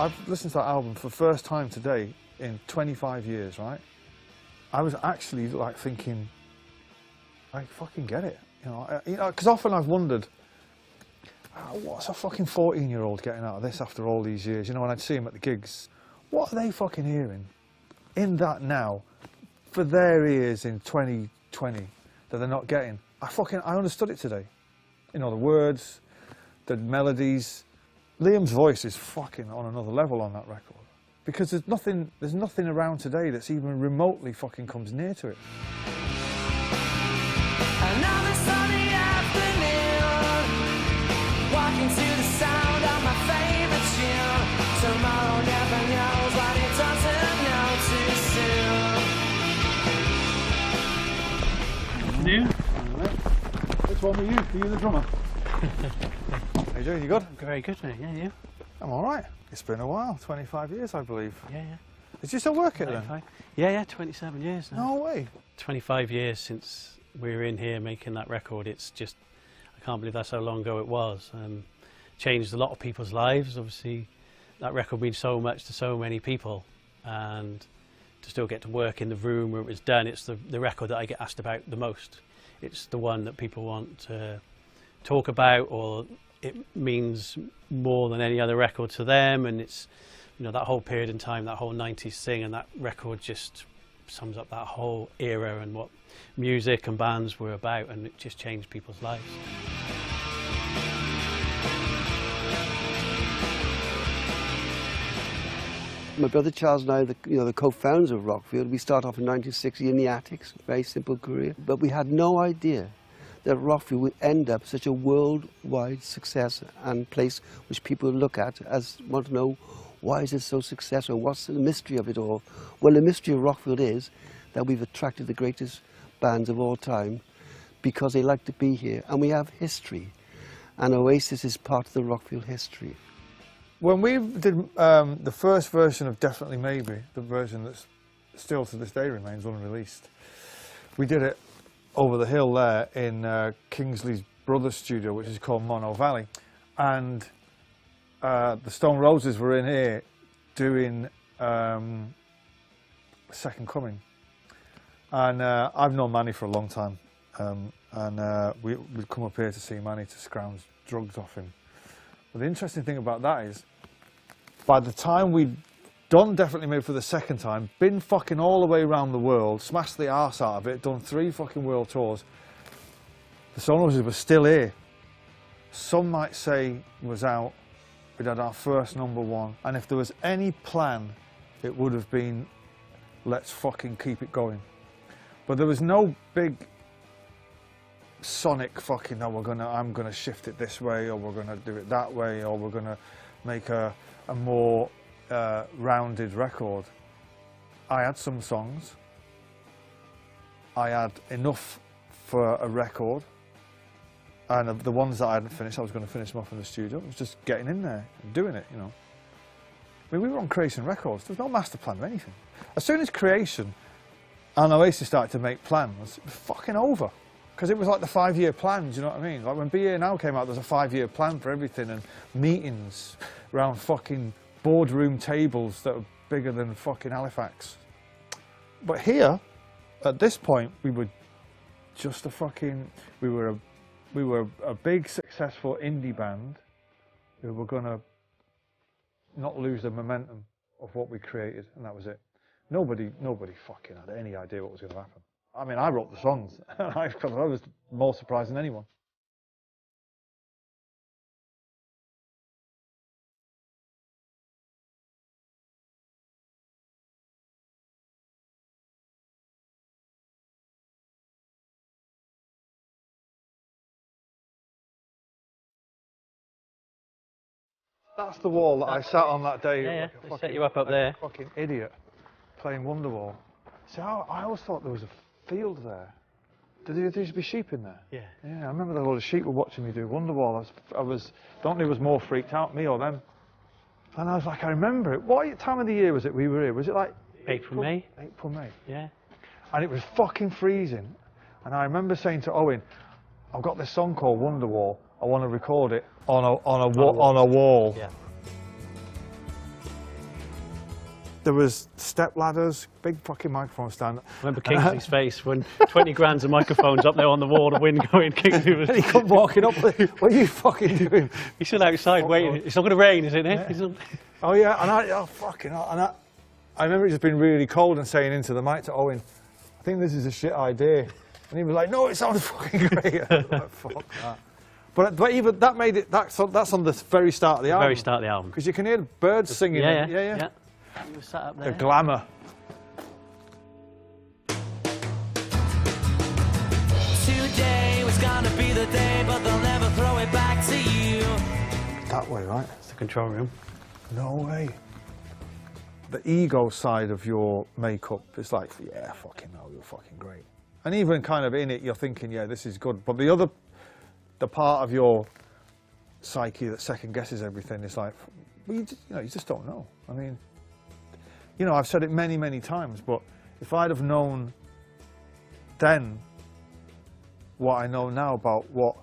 I've listened to that album for the first time today in 25 years, right? I was actually like thinking, I fucking get it, you know, because often I've wondered, what's a fucking 14-year-old getting out of this after all these years? You know, when I'd see them at the gigs, what are they fucking hearing in that now for their ears in 2020 that they're not getting? I understood it today. You know, the words, the melodies. Liam's voice is fucking on another level on that record. Because there's nothing around today that's even remotely fucking comes near to it. Another sunny afternoon, walking to the sound of my favorite tune. Tomorrow never knows what it doesn't know too soon. New? Which one were you? Were you the drummer? How you doing? You good? Very good, mate. Yeah, you? I'm all right. It's been a while, 25 years, I believe. Yeah. Did you still work it then? Yeah, 27 years now. No way. 25 years since we were in here making that record. It's just, I can't believe that's how long ago it was. Changed a lot of people's lives. Obviously, that record means so much to so many people. And to still get to work in the room where it was done, it's the record that I get asked about the most. It's the one that people want to talk about, or it means more than any other record to them. And it's, you know, that whole period in time, that whole 90s thing, and that record just sums up that whole era and what music and bands were about, and it just changed people's lives. My brother Charles and I are the co-founders of Rockfield. We started off in 1960 in the attics, very simple career, but we had no idea that Rockfield would end up such a worldwide success and place which people look at as want to know, why is it so successful? What's the mystery of it all? Well, the mystery of Rockfield is that we've attracted the greatest bands of all time because they like to be here, and we have history, and Oasis is part of the Rockfield history. When we did the first version of Definitely Maybe, the version that's still to this day remains unreleased, we did it over the hill there in Kingsley's brother's studio, which is called Mono Valley, and the Stone Roses were in here doing Second Coming, and I've known Manny for a long time, and we'd come up here to see Manny to scrounge drugs off him. But the interesting thing about that is, by the time we'd done Definitely Maybe for the second time, been fucking all the way around the world, smashed the arse out of it, done 3 fucking world tours, the Stone Roses were still here. Some might say was out. We'd had our first #1, and if there was any plan, it would have been, let's fucking keep it going. But there was no big sonic fucking, no, I'm gonna shift it this way, or we're gonna do it that way, or we're gonna make a more rounded record. I had some songs. I had enough for a record, and the ones that I hadn't finished, I was going to finish them off in the studio. It was just getting in there and doing it, you know. I mean, we were on Creation Records. There was no master plan of anything. As soon as Creation and Oasis started to make plans, it was fucking over. Because it was like the 5-year plan, do you know what I mean? Like when Be Here Now came out, there was a 5-year plan for everything, and meetings around fucking boardroom tables that were bigger than fucking Halifax. But here, at this point, we were just a fucking, we were a big successful indie band who were gonna not lose the momentum of what we created, and that was it. Nobody fucking had any idea what was gonna happen. I mean, I wrote the songs, I was more surprised than anyone. That's the wall that I sat on that day. Yeah, like they fucking, set you up there. a fucking idiot playing Wonderwall. See, I always thought there was a field there. Did there used to be sheep in there? Yeah. Yeah, I remember a lot of sheep were watching me do Wonderwall. Don't know who was more freaked out, me or them. And I was like, I remember it. What time of the year was it we were here? Was it like April, May? April, May. Yeah. And it was fucking freezing. And I remember saying to Owen, I've got this song called Wonderwall. I want to record it on a wall. Yeah. there was step ladders, big fucking microphone stand. I remember Kingsley's face when 20 grams of microphones up there on the wall, the wind going. Kingsley was. And he come walking up. What are you fucking doing? He's still outside waiting. It's not going to rain, is it, Nick? Yeah. Oh yeah, and I remember it just being really cold and saying into the mic to Owen, I think this is a shit idea. And he was like, no, it sounds fucking great. I was like, fuck that. But even that made it, that's on the very start of the album. Very start of the album. Because you can hear birds singing. Yeah. You were sat up the there. glamour. Today was gonna be the day, but they'll never throw it back to you. That way, right? It's the control room. No way. The ego side of your makeup is like, yeah, fucking hell, you're fucking great. And even kind of in it, you're thinking, yeah, this is good. But the part of your psyche that second guesses everything is like, well, you just don't know. I mean, I've said it many, many times, but if I'd have known then what I know now about what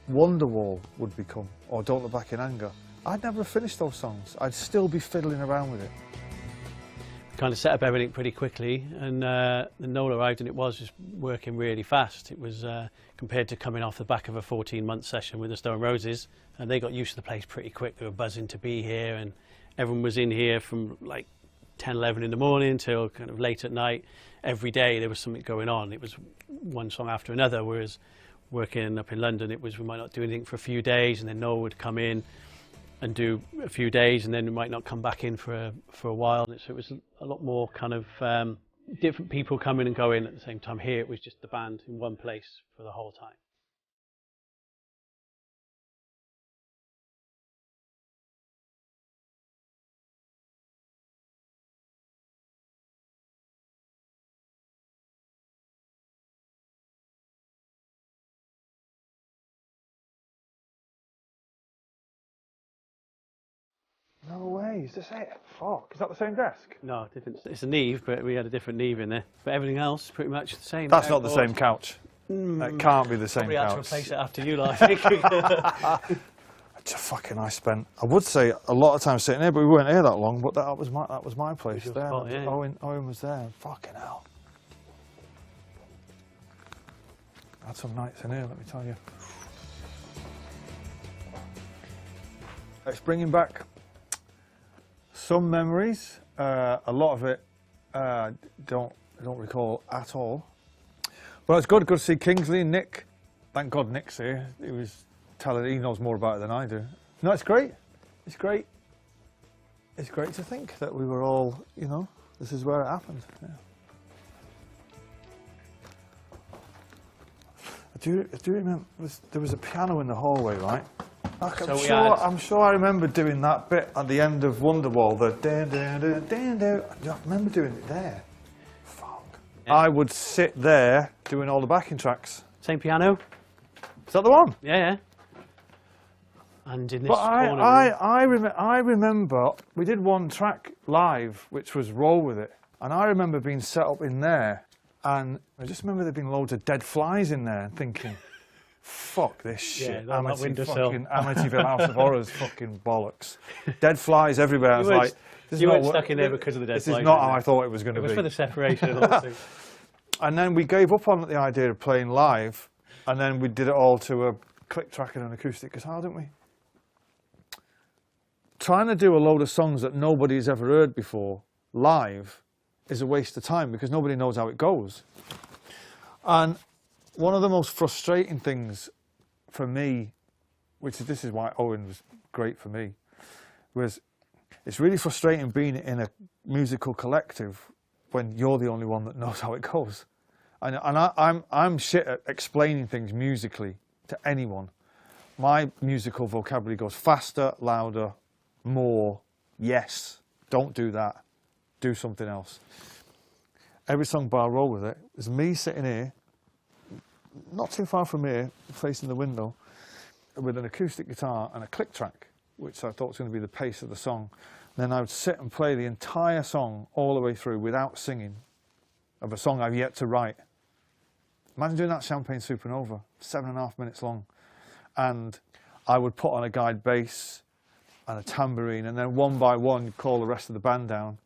Wonderwall would become, or Don't Look Back in Anger, I'd never have finished those songs. I'd still be fiddling around with it. We kind of set up everything pretty quickly, and then Noel arrived, and it was just working really fast. It was compared to coming off the back of a 14-month session with the Stone Roses, and they got used to the place pretty quick. They were buzzing to be here, and everyone was in here from like 10, 11 in the morning till kind of late at night. Every day there was something going on. It was one song after another, whereas working up in London, it was we might not do anything for a few days, and then Noel would come in and do a few days, and then we might not come back in for a while. So it was a lot more kind of different people coming and going at the same time. Here it was just the band in one place for the whole time. No way, is this it? Fuck, is that the same desk? No, different. It's a Neve, but we had a different Neve in there. But everything else pretty much the same. That's not the same couch. That can't be the same Probably couch. had to replace it after you, I think. I spent, I would say, a lot of time sitting here, but we weren't here that long. But that was my place your there. spot, yeah. Owen was there. Fucking hell. I had some nights in here, let me tell you. It's bringing back some memories. A lot of it don't recall at all. But it's good to see Kingsley and Nick. Thank God Nick's here. He knows more about it than I do. No, it's great. It's great. It's great to think that we were all, this is where it happened. Yeah. I do remember there was a piano in the hallway, right? I'm sure I remember doing that bit at the end of Wonderwall. I remember doing it there. Fuck. Yeah. I would sit there doing all the backing tracks. Same piano? Is that the one? Yeah. And in this corner. I remember we did one track live, which was Roll With It, and I remember being set up in there, and I just remember there being loads of dead flies in there, and thinking, fuck this shit. Amityville House of Horrors, fucking bollocks. Dead flies everywhere. I was like, you weren't stuck in there because of the dead flies. This is not how I thought it was going to be. It was for the separation and all things. And then we gave up on the idea of playing live, and then we did it all to a click track and an acoustic guitar, didn't we? Trying to do a load of songs that nobody's ever heard before live is a waste of time because nobody knows how it goes. And one of the most frustrating things for me, this is why Owen was great for me, was it's really frustrating being in a musical collective when you're the only one that knows how it goes. And I'm shit at explaining things musically to anyone. My musical vocabulary goes faster, louder, more, yes, don't do that, do something else. Every song bar Roll With It is me sitting here, not too far from here, facing the window, with an acoustic guitar and a click track, which I thought was going to be the pace of the song. And then I would sit and play the entire song all the way through without singing, of a song I've yet to write. Imagine doing that Champagne Supernova, 7.5 minutes long. And I would put on a guide bass, and a tambourine, and then one by one you call the rest of the band down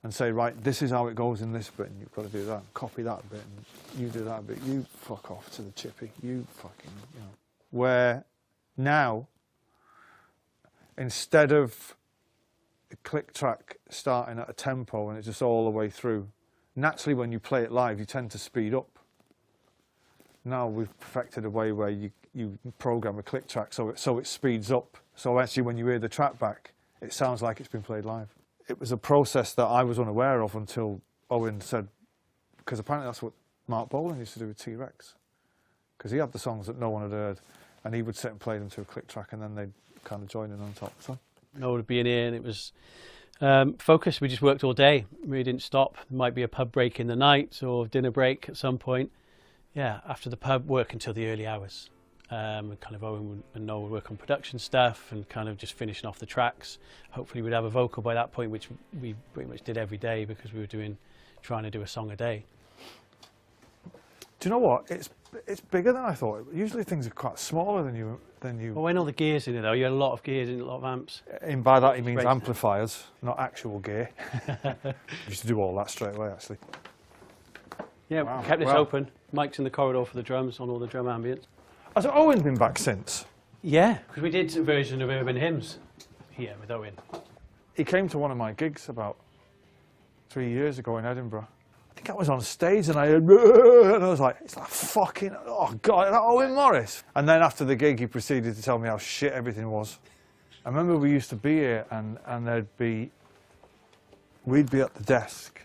and say, right, this is how it goes in this bit, and you've got to do that, copy that bit, and you do that bit, you fuck off to the chippy, you fucking, you know. Where now, instead of a click track starting at a tempo and it's just all the way through, naturally when you play it live you tend to speed up. Now we've perfected a way where you program a click track so it speeds up. So actually when you hear the track back, it sounds like it's been played live. It was a process that I was unaware of until Owen said, because apparently that's what Mark Bolan used to do with T-Rex. Because he had the songs that no one had heard, and he would sit and play them to a click track, and then they'd kind of join in on top. So No would be in here, and it was focused. We just worked all day. We didn't stop. There might be a pub break in the night or dinner break at some point. Yeah, after the pub, work until the early hours. And kind of Owen and Noel would work on production stuff and kind of just finishing off the tracks. Hopefully we'd have a vocal by that point, which we pretty much did every day because we were trying to do a song a day. Do you know what? It's bigger than I thought. Usually things are quite smaller than you. Well, when all the gears in it though, you had a lot of gears in, a lot of amps. And by that he means amplifiers, not actual gear. Used to do all that straight away, actually. Yeah, wow. we kept this open. Mike's in the corridor for the drums on all the drum ambience. Has Owen been back since? Yeah, because we did a version of Urban Hymns here with Owen. He came to one of my gigs about 3 years ago in Edinburgh. I think I was on stage and I heard, and I was like, it's like fucking, oh God, is that Owen Morris? And then after the gig, he proceeded to tell me how shit everything was. I remember we used to be here and we'd be at the desk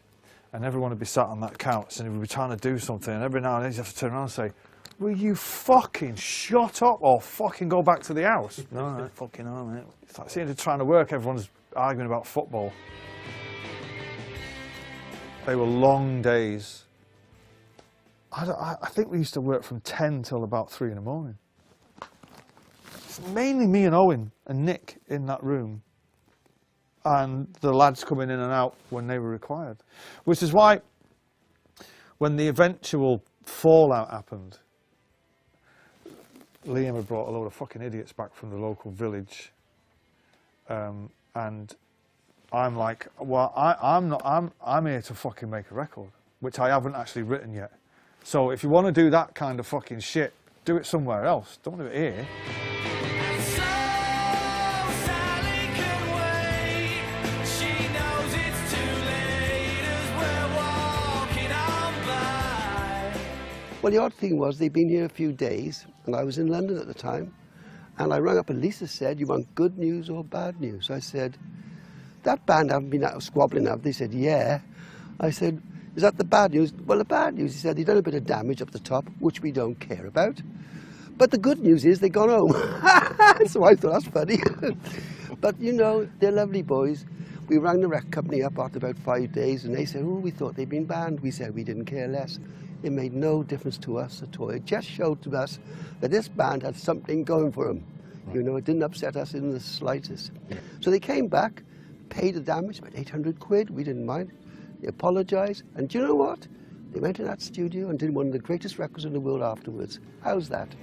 and everyone would be sat on that couch and we'd be trying to do something, and every now and then you'd have to turn around and say, will you fucking shut up or fucking go back to the house? No, fucking no, mate. It's like seeing trying to work, everyone's arguing about football. They were long days. I think we used to work from 10 till about 3 in the morning. It's mainly me and Owen and Nick in that room, and the lads coming in and out when they were required. Which is why when the eventual fallout happened, Liam had brought a load of fucking idiots back from the local village, and I'm like, well, I'm here to fucking make a record, which I haven't actually written yet. So if you want to do that kind of fucking shit, do it somewhere else. Don't do it here. Well, the odd thing was they'd been here a few days, and I was in London at the time, and I rang up and Lisa said, you want good news or bad news? I said, that band haven't been out squabbling, have they? Said, yeah. I said, is that the bad news? Well, the bad news, he said, they've done a bit of damage up the top, which we don't care about. But the good news is they've gone home. So I thought, that's funny. But, you know, they're lovely boys. We rang the record company up after about 5 days, and they said, oh, we thought they'd been banned. We said we didn't care less. It made no difference to us at all. It just showed to us that this band had something going for them. You know, it didn't upset us in the slightest. So they came back, paid the damage, about 800 quid. We didn't mind. They apologised. And do you know what? They went to that studio and did one of the greatest records in the world afterwards. How's that?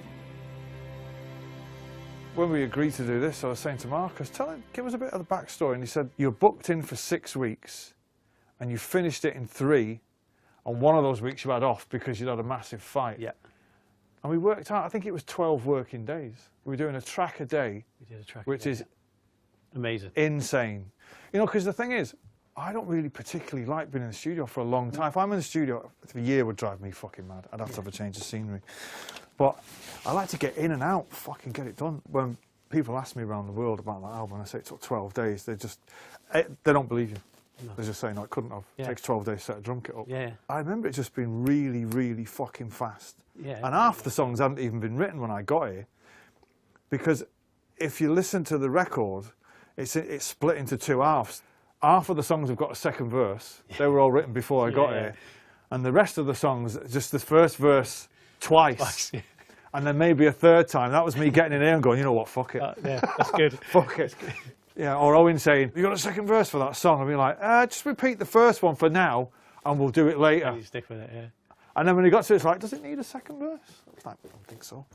When we agreed to do this, I was saying to Marcus, give us a bit of the backstory. And he said, you're booked in for 6 weeks and you finished it in 3. On one of those weeks you had off because you'd had a massive fight. Yeah. And we worked out, I think it was 12 working days. We were doing a track a day, We did a track which is amazing. insane. You know, because the thing is, I don't really particularly like being in the studio for a long time. If I'm in the studio, a year would drive me fucking mad. I'd have to have a change of scenery. But I like to get in and out, fucking get it done. When people ask me around the world about that album, I say it took 12 days, they don't believe you. No. They're just saying, no, it couldn't have. Yeah. It takes 12 days to set a drum kit up. Yeah. I remember it just being really, really fucking fast. Yeah. And half the songs hadn't even been written when I got here. Because if you listen to the record, it's split into 2 halves. Half of the songs have got a second verse. They were all written before I got here. And the rest of the songs, just the first verse twice. And then maybe a third time. That was me getting in here and going, you know what, fuck it. Yeah, that's good. Fuck it. Yeah, or Owen saying, you got a second verse for that song? I'd be like, just repeat the first one for now and we'll do it later. You stick with it, yeah. And then when he got to it, it's like, does it need a second verse? I was like, I don't think so.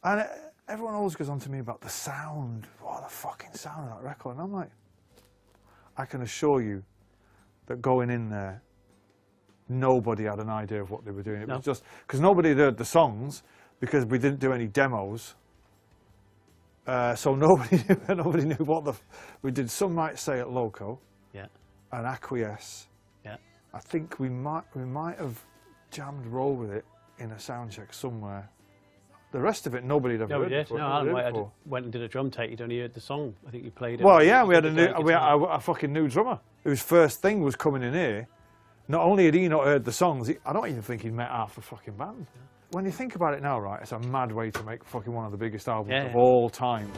And everyone always goes on to me about the sound. What the fucking sound of that record? And I'm like, I can assure you that going in there, nobody had an idea of what they were doing. It was just because nobody had heard the songs because we didn't do any demos. So nobody knew what we did. Some might say it loco, and acquiesce. Yeah. I think we might have jammed roll with it in a sound check somewhere. The rest of it, nobody'd ever heard before. No, Alan went and did a drum take. You'd only heard the song. I think you played it. Well, yeah, we had a fucking new drummer whose first thing was coming in here. Not only had he not heard the songs, I don't even think he'd met half the fucking band. When you think about it now, right, it's a mad way to make fucking one of the biggest albums of all time.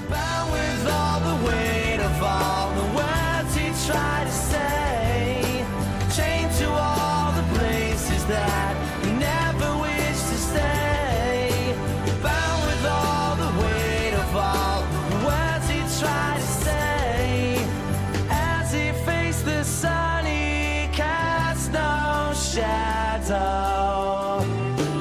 Bound with all the weight of all the words he tried to say, chained to all the places that